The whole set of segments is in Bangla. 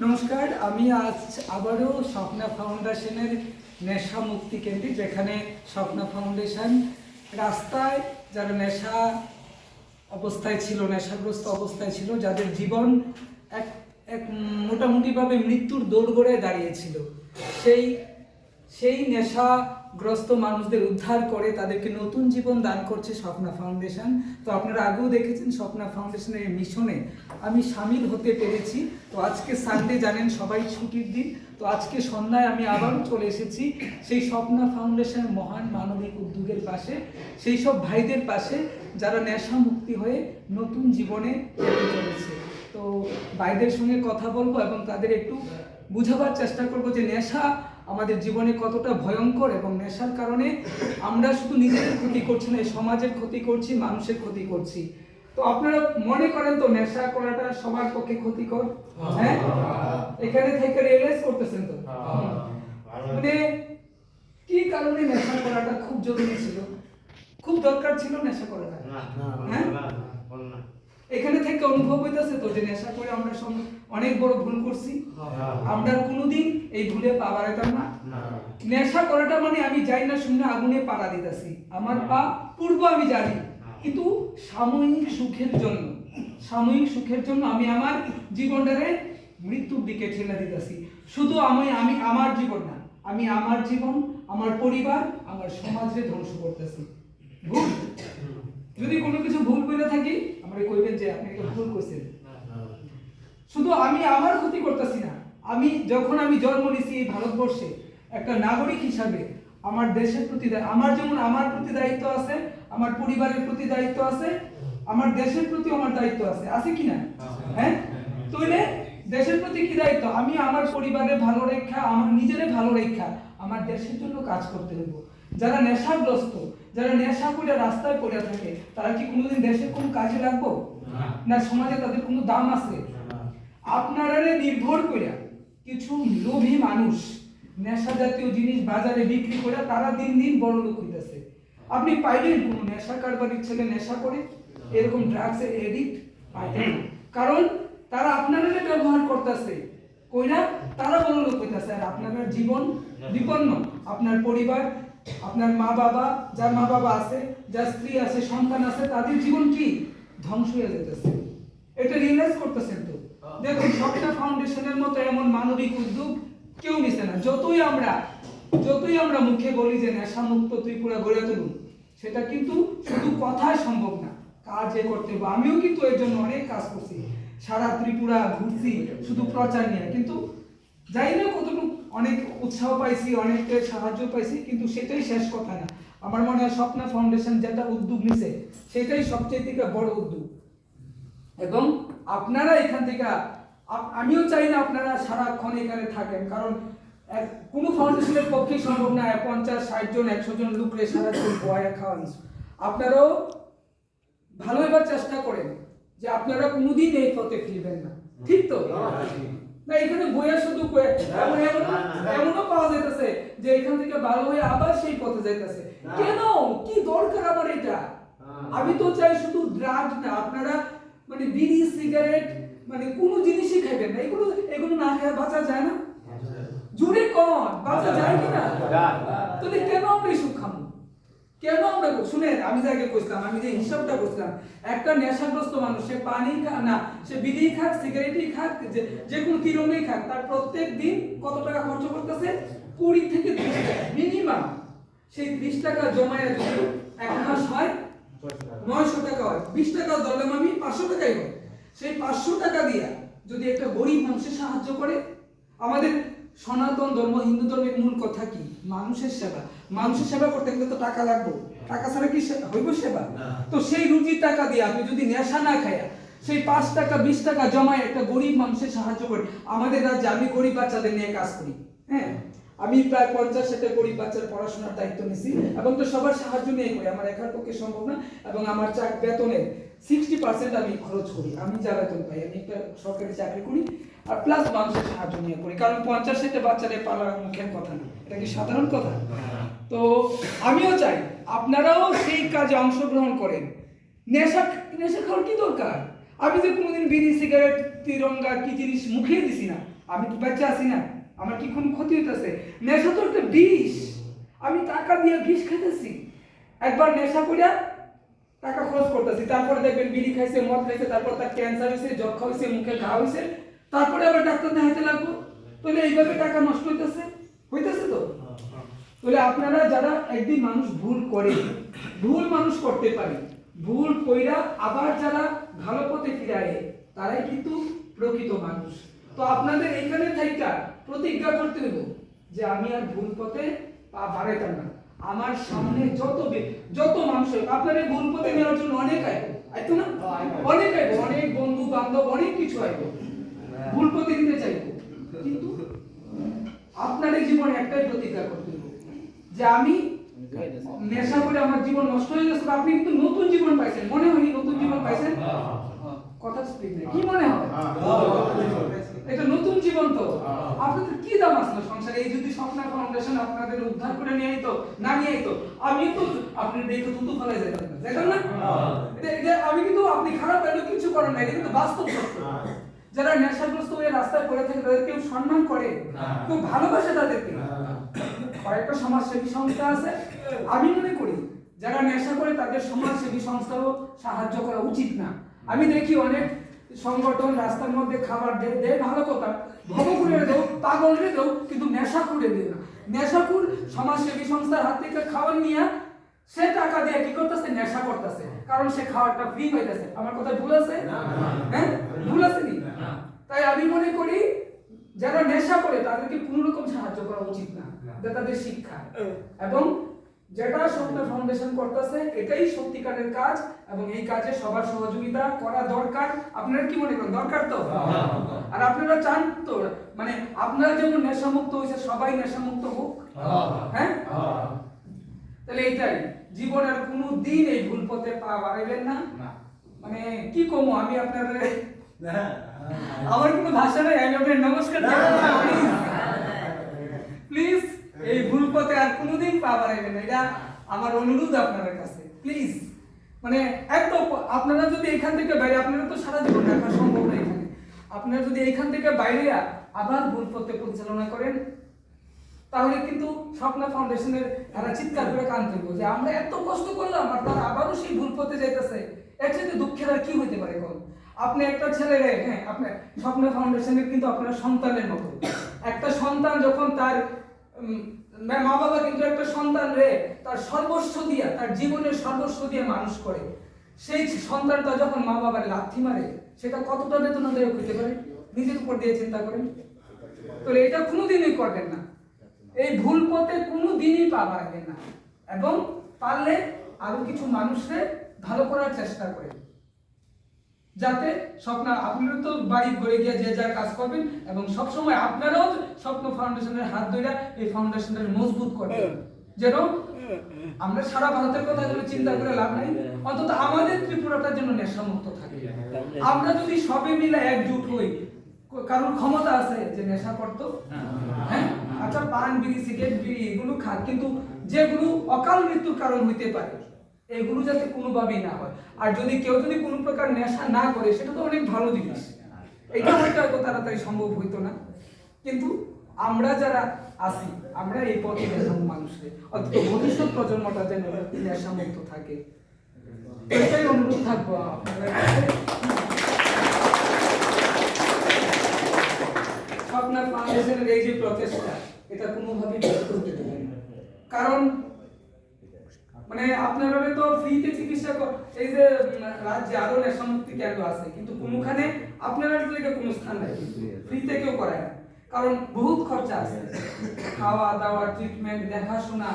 নমস্কার, আমি আজ আবারও স্বপ্না ফাউন্ডেশনের নেশা মুক্তি কেন্দ্রে, যেখানে স্বপ্না ফাউন্ডেশন রাস্তায় যারা নেশাগ্রস্ত অবস্থায় ছিল, যাদের জীবন এক এক মোটামুটিভাবে মৃত্যুর দোরগোড়ায় দাঁড়িয়েছিল, সেই সেই নেশাগ্রস্ত মানুষদের উদ্ধার করে তাদেরকে নতুন জীবন দান করছে স্বপ্না ফাউন্ডেশন। তো আপনারা আগেও দেখেছেন স্বপ্না ফাউন্ডেশনের এই মিশনে আমি সামিল হতে পেরেছি। তো আজকে সানডে, জানেন সবাই ছুটির দিন। তো আজকে সন্ধ্যায় আমি আবারও চলে এসেছি সেই স্বপ্না ফাউন্ডেশনের মহান মানবিক উদ্যোগের পাশে, সেই সব ভাইদের পাশে যারা নেশা মুক্তি হয়ে নতুন জীবনে যেতে চলেছে। তো ভাইদের সঙ্গে কথা বলবো এবং তাদের একটু বুঝাবার চেষ্টা করব যে নেশা আমাদের জীবনে কতটা ভয়ঙ্কর, এবং নেশার কারণে আমরা শুধু নিজেদের ক্ষতি করছি না, সমাজের ক্ষতি করছি, মানুষের ক্ষতি করছি। তো আপনারা মনে করেন তো নেশা করাটা সবার পক্ষে ক্ষতিকর? হ্যাঁ, এখানে থেকে রিয়েলাইজ করতেছেন তো মানে কি কারণে নেশা করাটা খুব জরুরি ছিল, খুব দরকার ছিল নেশা করাটা? হ্যাঁ, এখানে থেকে অনুভব হইতেছে তো যে নেশা করে আমরা অনেক বড় ভুল করছি, আমরা কোনোদিন এই ভুলে পা বাড়াইতাম না। নেশা করাটা মানে আমি যাই না শুনে আগুনে পাড়া দিতেছি, আমার পা পূর্ব আমি জানি, কিন্তু সাময়িক সুখের জন্য আমি আমার জীবনটারে মৃত্যুর দিকে ঠেলে দিতেছি। শুধু আমি আমার জীবন না, আমি আমার জীবন, আমার পরিবার, আমার সমাজে ধ্বংস করতেছি। ভুল, যদি কোনো কিছু ভুল করে থাকি আমরা কইবেন যে আপনি একটা ভুল করছেন। শুধু আমি আমার ক্ষতি করতেছি না, যখন আমি জন্ম নিয়েছি এই ভারতবর্ষে একটা নাগরিক হিসাবে আমার দেশের প্রতি আমার যেমন আমার প্রতি দায়িত্ব আছে, আমার পরিবারের প্রতি দায়িত্ব আছে, আমার দেশের প্রতি আমার দায়িত্ব আছে কি না? হ্যাঁ, তাইলে দেশের প্রতি কি দায়িত্ব? আমি আমার পরিবারের ভালো রেখা, আমার নিজের ভালো রেখা, আমার দেশের জন্য কাজ করতে হইব। যারা নেশাগ্রস্ত, যারা নেশা করে রাস্তায় পড়ে থাকে, তারা কি কোনোদিন দেশের কোনো কাজে লাগবো না? সমাজে তাদের কোনো দাম আছে? আপনারা নির্ভর করে কিছু লোভী মানুষ নেশা জাতীয় জিনিস বাজারে বিক্রি করে তারা দিন দিন বড় লোক হইতেছে। আপনি পাইলেন কোনো নেশা কারবারির ছেলে নেশা করে এরকম ড্রাগসের এডিক্ট পাইলেন? কারণ তারা আপনারা ব্যবহার করতেছে, কইরা তারা বড় লোক হইতেছে, আর আপনার জীবন বিপন্ন। আপনার পরিবার, আপনার মা বাবা, যার মা বাবা আছে, যার স্ত্রী আছে, সন্তান আছে, তাদের জীবন কি ধ্বংস হয়ে যেতেছে। এটা রিয়েলাইজ করতেছেন তো? দেখুন, স্বপ্না ফাউন্ডেশনের মতো এমন মানবিক উদ্যোগ কেউ নিছে না। যতই আমরা মুখে বলি যে নেশা মুক্ত ত্রিপুরা গড়ে তুলুন, সেটা কিন্তু শুধু কথায় সম্ভব না, কাজে করতে হবে। আমিও কিন্তু এর জন্য অনেক কাজ করছি, সারা ত্রিপুরা ঘুরছি শুধু প্রচার নিয়ে, কিন্তু যাই না কতটুকু অনেক উৎসাহ পাইছি, অনেকের সাহায্য পাইছি, কিন্তু সেটাই শেষ কথা না। আমার মনে হয় স্বপ্না ফাউন্ডেশন যেটা উদ্যোগ নিছে সেটাই সবচেয়ে থেকে বড় উদ্যোগ। এবং আপনারা এখান থেকে, আমিও চাই না আপনারা সারাক্ষণ এখানে থাকেন, কারণ কোনো ফাউন্ডেশনের পক্ষেই সম্ভব না 50-60 জন 100 জন লোকরে সারাক্ষণ বয়া খাওয়ানো। আপনারাও ভালো এবার চেষ্টা করেন যে আপনারা কোনোদিন এই পথে ফিরবেন না, ঠিক তো না? এখানে বইয়া শুধু এমনও পাওয়া যাইতেছে যে এখান থেকে ভালো হয়ে আবার সেই পথে যাইতেছে। কেন, কি দরকার আমার এটা? আমি তো চাই শুধু ড্রাগ না, আপনারা মানে বিড়ি সিগারেট মানে কোনো জিনিসই খাইবেন না। এগুলো না খেয়ে বাঁচা যায় না? জুড়ে কন বাঁচা যায় কিনা? তাহলে কেন আমরা এই সুখ খাবো? কেন আমরা শুনেন, আমি যাকে কইছিলাম, আমি যে হিসাবটা করছিলাম, একটা নেশাগ্রস্ত মানুষ সে পানি খাক না, সে বিড়ি খাক, সিগারেটই খাক, যে কোনো তিরঙ্গই খাক, তার প্রত্যেক দিন কত টাকা খরচ করতেছে? 20 থেকে 30 টাকা মিনিমাম। সেই 30 টাকা জমায় যদি এক মাস হয় 900 টাকা হয়, 20 টাকা ধরলাম আমি, 500 টাকাই হয়। সেই 500 টাকা দিয়া যদি একটা গরিব মানুষের সাহায্য করে, আমাদের সনাতন ধর্ম, হিন্দু ধর্মের মূল কথা কি? মানুষের সেবা। মানুষের সেবা করতে গেলে তো টাকা লাগবে, টাকা ছাড়া কি হইব সেবা? তো সেই রুজির টাকা দিয়ে আপনি যদি নেশা না খায়া সেই 5 টাকা 20 টাকা জমায় একটা গরিব মানুষের সাহায্য করি। আমাদের রাজ্যে আমি গরিব বাচ্চাদের নিয়ে কাজ করি, হ্যাঁ, আমি প্রায় 50-60 গরিব বাচ্চার পড়াশোনার দায়িত্ব নিছি, এবং তো সবার সাহায্য নিয়ে করি, আমার একার পক্ষে সম্ভব না। এবং আমার বেতনের 60% আমি খরচ করি, আমি যা বেতন পাই, আমি একটা সরকারি চাকরি করি, আর প্লাস মানুষের সাহায্য নিয়ে করি, কারণ 50-60 বাচ্চাদের পালা মুখের কথা না, এটা কি সাধারণ কথা? তো আমিও চাই আপনারাও সেই কাজে অংশগ্রহণ করেন। নেশা খাওয়ার কি দরকার? আমি যে কোনোদিন বিড়ি সিগারেট তিরঙ্গা কি জিনিস মুখে দিছি না, আমি কি বাচ্চা আছি না? আমার কি কোনো ক্ষতি হইতেছে? নেশা তো একটা বিষ। আমি টাকা দিয়ে বিষ খেতেছি। একবার নেশা করিয়া টাকা খরচ করতেছি, তারপরে দেখবেন বিড়ি খাইছে, মদ খাইছে, তারপর তার ক্যান্সার হয়েছে, যক্ষা হয়েছে, মুখে ঘা হয়েছে, তারপরে আবার ডাক্তার দেখাইতে লাগবো। তাহলে এইভাবে টাকা নষ্ট হইতেছে তো। তাহলে আপনারা যারা একদিন মানুষ ভুল করে, ভুল মানুষ করতে পারে, ভুল কইরা আবার যারা ভালো পথে ফিরে আয়, তারাই কিন্তু প্রকৃত মানুষ। তো আপনাদের এখানে থাইকা প্রতিজ্ঞা করতে হইব যে আমি আর ভুল পথে পা বাড়াইতাম না। আমার সামনে যত মানুষ আপনার এই ভুল পথে নেওয়ার জন্য অনেক আইতো না, অনেক আইবো, অনেক বন্ধু বান্ধব, অনেক কিছু আইবো, ভুল পথে নিতে চাইবো। কিন্তু আপনার এই জীবনে একটাই প্রতিজ্ঞা করতে হইব যে আমি নেশা করে আমার জীবন নষ্ট হয়ে গেছে, আপনি কিন্তু নতুন জীবন পাইছেন। মনে হয়নি নতুন জীবন পাইছেন? কথা স্পিড নেই, কি মনে হয়? এটা নতুন জীবন তো। আপনাদের কি দাম আসলো সংসারে? এই যদি স্বপ্ন ফাউন্ডেশন আপনাদের উদ্ধার করে নিয়ে আইতো, না নিয়ে আইতো, আমি তো আপনি দেখে তুতু ফেলাই যেতাম না, যেতাম না? আমি কিন্তু আপনি খারাপ হলে কিছু করেন না, এটা কিন্তু বাস্তব সত্য। যারা নেশাগ্রস্ত হয়ে রাস্তায় পড়ে থাকে তাদের কেউ সম্মান করে, কেউ ভালোবাসে তাদেরকে। কয়েকটা সমাজসেবী সংস্থা আছে, আমি মনে করি যারা নেশা করে তাদের সমাজসেবী সংস্থারও সাহায্য করা উচিত না। আমি দেখি অনেক সংগঠন রাস্তার মধ্যে খাবার দেয়, ভালো কথা, ভবঘুরে দেও, পাগলরে দেও, কিন্তু নেশা করে দেয় না। নেশাকুর সমাজসেবী সংস্থার হাত থেকে খাবার নিয়ে সে টাকা দিয়ে কি করতেছে? নেশা করতেছে, কারণ সে খাবারটা ফ্রি পাইতেছে। আমার কথা ভুল আছে? হ্যাঁ, ভুল আছে নি? তাই আমি মনে করি যারা নেশা করে তাদেরকে কোনো রকম সাহায্য করা উচিত না, তাদের শিক্ষা। এবং যেটা স্বপ্ন ফাউন্ডেশন করতেছে এটাই সত্যিকারের কাজ, এবং এই কাজে সবার সহযোগিতা করা দরকার। আপনারা কি মনে করেন? দরকার তো? আর আপনারা চান তো, মানে আপনারা যেমন নেশামুক্ত হয়েছে সবাই নেশামুক্ত হোক? হ্যাঁ, তাহলে এইটাই জীবন। আর কোনো দিন এই ভুল পথে পা বাড়াইবেন না। মানে কি কমো আমি আপনাদের, আমার কোনো ভাষা নাই, আমি আপনাদের নমস্কার প্লিজ এই ভুল পথে আর কোনোদিন পা বাড়াইবেন না, এটা আমার অনুরোধ আপনাদের কাছে। প্লিজ, মানে একদম আপনারা যদি এখান থেকে বাইরে, আপনারা তো সারা জীবন দেখা সম্ভব না এখানে, আপনারা যদি এখান থেকে বাইরে আবার ভুল পথে পরিচালনা করেন, তাহলে কিন্তু স্বপ্ন ফাউন্ডেশনের তারা চিৎকার করে কান তুলবো যে আমরা এত কষ্ট করলাম আর তারা আবারও সেই ভুল পথে যাইতেছে। এর চাইতে দুঃখের আর কি হইতে পারে? কোন আপনি একটা ছেলে রে, হ্যাঁ, আপনার স্বপ্ন ফাউন্ডেশনের কিন্তু আপনার সন্তানের মতো। একটা সন্তান যখন তার মা বাবা কিন্তু একটা সন্তান রে তার সর্বস্ব দিয়া, তার জীবনের সর্বস্ব দিয়ে মানুষ করে, সেই সন্তানটা যখন মা বাবার লাথি মারে সেটা কতটা বেদনাদায়ক হইতে পারে? নিজের উপর দিয়ে চিন্তা করেন। তাহলে এটা কোনোদিনই করবেন না, এই ভুল পথে কোনোদিনই পা বাড়াবেন না, এবং পারলে আরো কিছু মানুষকে ভালো করার চেষ্টা করেন, যাতে স্বপ্ন আপনারা তো বাড়ি ঘরে গিয়ে যে যার কাজ করবেন, এবং সবসময় আপনারাও স্বপ্ন ফাউন্ডেশনের হাত ধরে এই ফাউন্ডেশনের মজবুত করবেন, যেন আমরা সারা ভারতের কথা চিন্তা করে লাভ নাই, অন্তত আমাদের ত্রিপুরাটার জন্য নেশামুক্ত থাকে। আমরা যদি সবে মিলে একজুট হই, কারণ ক্ষমতা আছে যে নেশা করতো, হ্যাঁ, আচ্ছা পান বিড়ি সিগারেট বিড়ি এগুলো খান, কিন্তু যেগুলো অকাল মৃত্যুর কারণ হইতে পারে এগুলো যাতে কোনোভাবেই না হয়। আর যদি কেউ যদি কোনো প্রকার নেশা না করে সেটা তো অনেক ভালো জিনিস, এটা হয়তো এত তাড়াতাড়ি সম্ভব হইতো না। কিন্তু আমরা যারা আছি, আমরা এই পথে নেশামুক্ত মানুষকে, অন্তত ভবিষ্যৎ প্রজন্মটা যেন নেশামুক্ত থাকে, এটাই অনুরোধ থাকবো আপনাদের কাছে। আপনার ফাউন্ডেশনের এই যে প্রচেষ্টা, এটা কোনোভাবেই ব্যর্থ হতে দেবেন না। কারণ মানে আপনারা তো ফ্রিতে চিকিৎসা, এই যে রাজ্যে আরো নেশামুক্তি কেন্দ্র আছে, কিন্তু কোনোখানে আপনারা থেকে কোনো স্থান নাই, ফ্রিতে কেউ করে না, কারণ বহুত খরচা আছে, খাওয়া দাওয়া, ট্রিটমেন্ট, দেখাশোনা,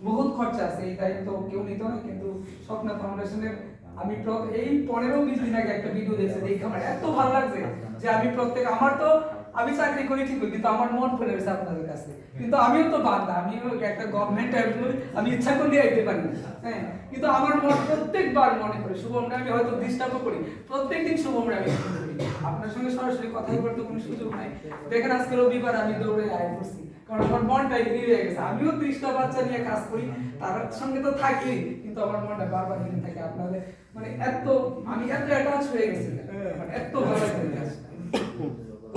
বহুত খরচা আছে। এই দায়িত্ব কেউ নিত না, কিন্তু স্বপ্ন ফাউন্ডেশনের আমি এই 15-20 দিন আগে একটা ভিডিও দেখছি, দেখে আমার এত ভালো লাগছে যে আমি প্রত্যেক, আমার তো আমি চাকরি করি ঠিক, কিন্তু আমার মন পড়ে গেছে আপনাদের কাছে। কিন্তু আমিও তো বান্দা, আমিও একটা গভর্নমেন্ট এমপ্লয়ি, আমি ইচ্ছা করলে আইতে পারি না, হ্যাঁ, কিন্তু আমার মন প্রত্যেকবার মনে করে শুভমরা, আমি হয়তো ডিস্টার্বও করি, প্রত্যেকদিন শুভমরা আমি করি। আপনার সঙ্গে সরাসরি কথা বলতে কোনো সুযোগ নাই। দেখেন আজকে রবিবার আমি দৌড়ে আয় করছি, কারণ আমার মনটা এগিয়ে হয়ে গেছে। আমিও 30টা বাচ্চা নিয়ে কাজ করি, তার সঙ্গে তো থাকি, কিন্তু আমার মনটা বারবার এখানে থাকে আপনাদের, মানে এত আমি এত অ্যাটাচ হয়ে গেছি, এত ভালো লাগে।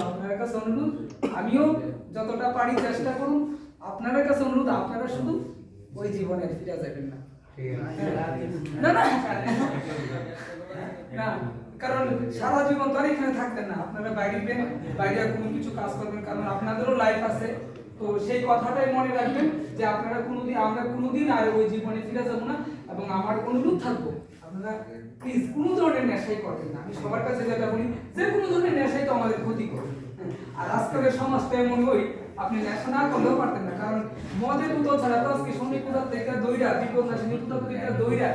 আপনার কাছে অনুরোধ পারি চেষ্টা করুন। আপনাদের কাছে অনুরোধ, আপনারা শুধু ওই জীবনে ফিরে যাবেন না। না না না, কারণ সারা জীবন তো আর এখানে থাকতেন না, আপনারা বাইরে বাইরে কোনো কিছু কাজ করবেন, কারণ আপনাদেরও লাইফ আছে। তো সেই কথাটাই মনে রাখবেন যে আমরা কোনোদিন আর ওই জীবনে ফিরে যাবো না। এবং আমার অনুরোধ থাকবো, আপনারা প্লিজ কোনো ধরনের নেশাই করবেন না। আমি সবার কাছে যেটা বলি, যে কোনো ধরনের নেশাই তো আমাদের ক্ষতি করে। আর আজকালের সমাজটা এমন হই, আপনি নেশা না করলেও পারতেন না, কারণ মদের উতল ছাড়া তো আজকে শনি পূজার থেকে দইরা, বিপদ নাশিনী পূজা থেকে দইরা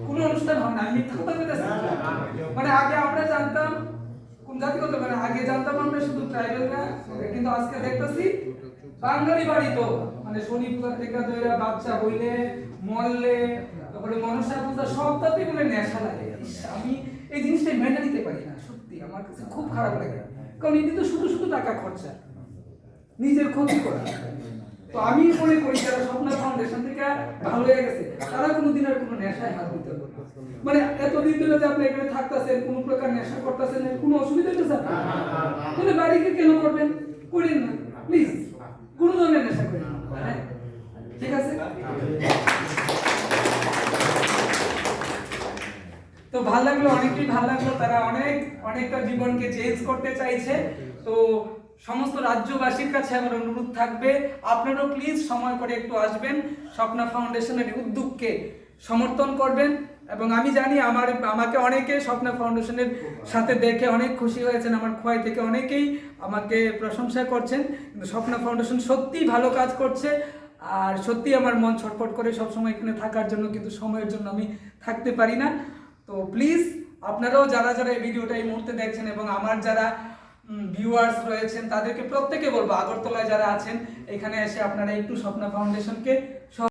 কোনো অনুষ্ঠান হয় না। আমি মিথ্যা কথা বলতেছি? মানে আগে আমরা জানতাম কোন জাতিগত, মানে আগে জানতাম আমরা শুধু ট্রাইবেলরা, কিন্তু আজকে দেখতেছি বাঙালি বাড়ি তো, মানে শনি পূজা থেকে দইরা বাচ্চা হইলে মরলে, তারপরে মনসা পূজা সবটাতে বলে নেশা লাগে। আমি এই জিনিসটা মেনে নিতে পারি না, সত্যি আমার কাছে খুব খারাপ লাগে, কারণ এটি তো শুধু শুধু টাকা খরচা, নিজের ক্ষতি করা। তো আমি মনে করি যারা স্বপ্ন ফাউন্ডেশন থেকে ভালো হয়ে গেছে, তারা কোনোদিন আর কোনো নেশায় হাত দিতে পারবে। মানে এতদিন ধরে যে আপনি এখানে থাকতেছেন, কোনো প্রকার নেশা করতেছেন, কোনো অসুবিধা হচ্ছে না, তাহলে বাড়িকে কেন করবেন? করেন না প্লিজ, কোনো ধরনের নেশা করেন না, হ্যাঁ ঠিক আছে? তো ভালো লাগলো, অনেকটাই ভালো লাগলো, তারা অনেকটা জীবনকে চেঞ্জ করতে চাইছে। তো সমস্ত রাজ্যবাসীর কাছে আমার অনুরোধ থাকবে, আপনারাও প্লিজ সময় করে একটু আসবেন, স্বপ্না ফাউন্ডেশনের উদ্যোগকে সমর্থন করবেন। এবং আমি জানি আমাকে অনেকে স্বপ্না ফাউন্ডেশনের সাথে দেখে অনেক খুশি হয়েছেন, আমার খোয়াই থেকে অনেকেই আমাকে প্রশংসা করছেন। কিন্তু স্বপ্না ফাউন্ডেশন সত্যিই ভালো কাজ করছে, আর সত্যি আমার মন ছটফট করে সবসময় এখানে থাকার জন্য, কিন্তু সময়ের জন্য আমি থাকতে পারি না। তো প্লিজ আপনারাও যারা যারা এই ভিডিওটা এই মুহূর্তে দেখছেন, এবং আমার যারা ভিউয়ার্স রয়েছেন, তাদেরকে প্রত্যেকে বলবো, আগরতলায় যারা আছেন এখানে এসে আপনারা একটু স্বপ্না ফাউন্ডেশনকে